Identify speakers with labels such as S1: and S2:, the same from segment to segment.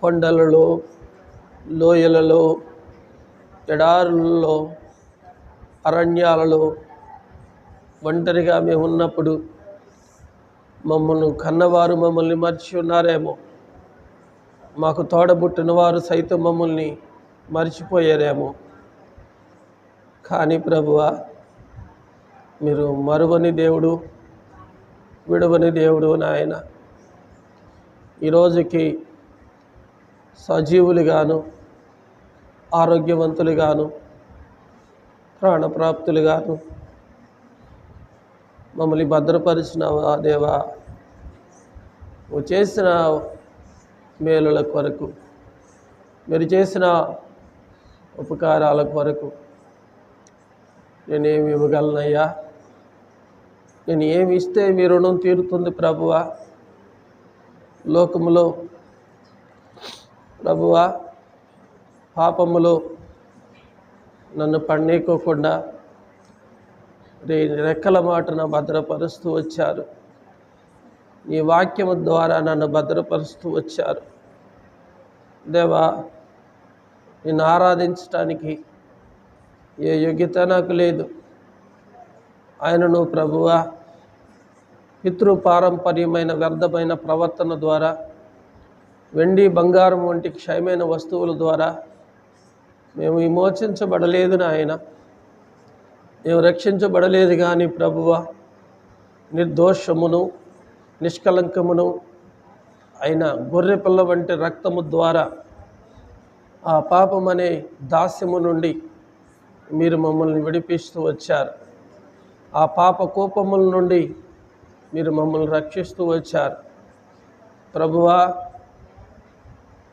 S1: కొండలలో, లోయలలో, ఎడారులలో, అరణ్యాలలో ఒంటరిగా మేము ఉన్నప్పుడు మమ్మల్ని కన్నవారు మమ్మల్ని మర్చి ఉన్నారేమో, మాకు తోడబుట్టిన వారు సైతం మమ్మల్ని మర్చిపోయారేమో. కానీ ప్రభువా, మీరు మరువని దేవుడు, విడవని దేవుడు నాయన. ఈరోజుకి సజీవులుగాను, ఆరోగ్యవంతులుగాను, ప్రాణప్రాప్తులుగాను మమ్మల్ని భద్రపరిచినావా దేవా. నువ్వు చేసిన మేలుల కొరకు, మీరు చేసిన ఉపకారాల కొరకు నేనేమి ఇవ్వగలనయ్యా? నేను ఏమి ఇస్తే మీ రుణం తీరుతుంది ప్రభువా? లోకములో ప్రభువా, పాపములో నన్ను పన్నీకోకుండా రెక్కల మాటన భద్రపరుస్తూ వచ్చారు. నీ వాక్యము ద్వారా నన్ను భద్రపరుస్తూ వచ్చారు దేవా. నిన్ను ఆరాధించటానికి ఏ యోగ్యత నాకు లేదు. ఆయనను ప్రభువా, పితృపారంపర్యమైన వ్యర్థమైన ప్రవర్తన ద్వారా, వెండి బంగారం వంటి క్షయమైన వస్తువుల ద్వారా మేము విమోచించబడలేదు నాయన. మేము రక్షించబడలేదు. కానీ ప్రభువా, నిర్దోషమును నిష్కలంకమును అయిన గొర్రెపిల్ల వంటి రక్తము ద్వారా ఆ పాపం అనే దాస్యము నుండి మీరు మమ్మల్ని విడిపిస్తూ వచ్చారు. ఆ పాప కోపముల నుండి మీరు మమ్మల్ని రక్షిస్తూ వచ్చారు ప్రభువా.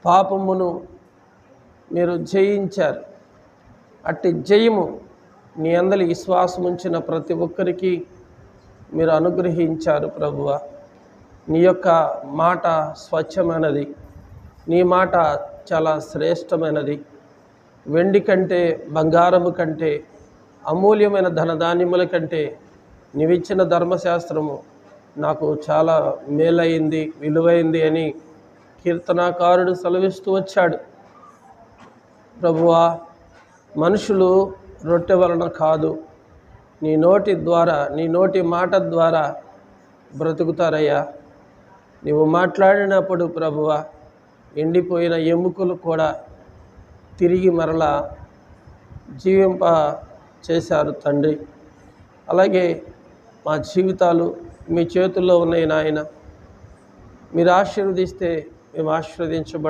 S1: పాపమును మీరు జయించారు. అట్టి జయము నీ అందలి విశ్వాసం ఉంచిన ప్రతి ఒక్కరికి మీరు అనుగ్రహించారు ప్రభువా. నీ యొక్క మాట స్వచ్ఛమైనది, నీ మాట చాలా శ్రేష్టమైనది. వెండి కంటే, బంగారము కంటే, అమూల్యమైన ధనధాన్యముల కంటే నీవిచ్చిన ధర్మశాస్త్రము నాకు చాలా మేలైంది, విలువైంది అని కీర్తనాకారుడు సెలవిస్తూ వచ్చాడు ప్రభువా. మనుషులు రొట్టె వలన కాదు, నీ నోటి ద్వారా, నీ నోటి మాట ద్వారా బ్రతుకుతారయ్యా. నీవు మాట్లాడినప్పుడు ప్రభువా, ఎండిపోయిన ఎముకలు కూడా తిరిగి మరలా జీవింప చేశారు తండ్రి. అలాగే మా జీవితాలు మీ చేతుల్లో ఉన్నాయి నాయన. మీరు ఆశీర్వదిస్తే మేము ఆశీర్వదించబడ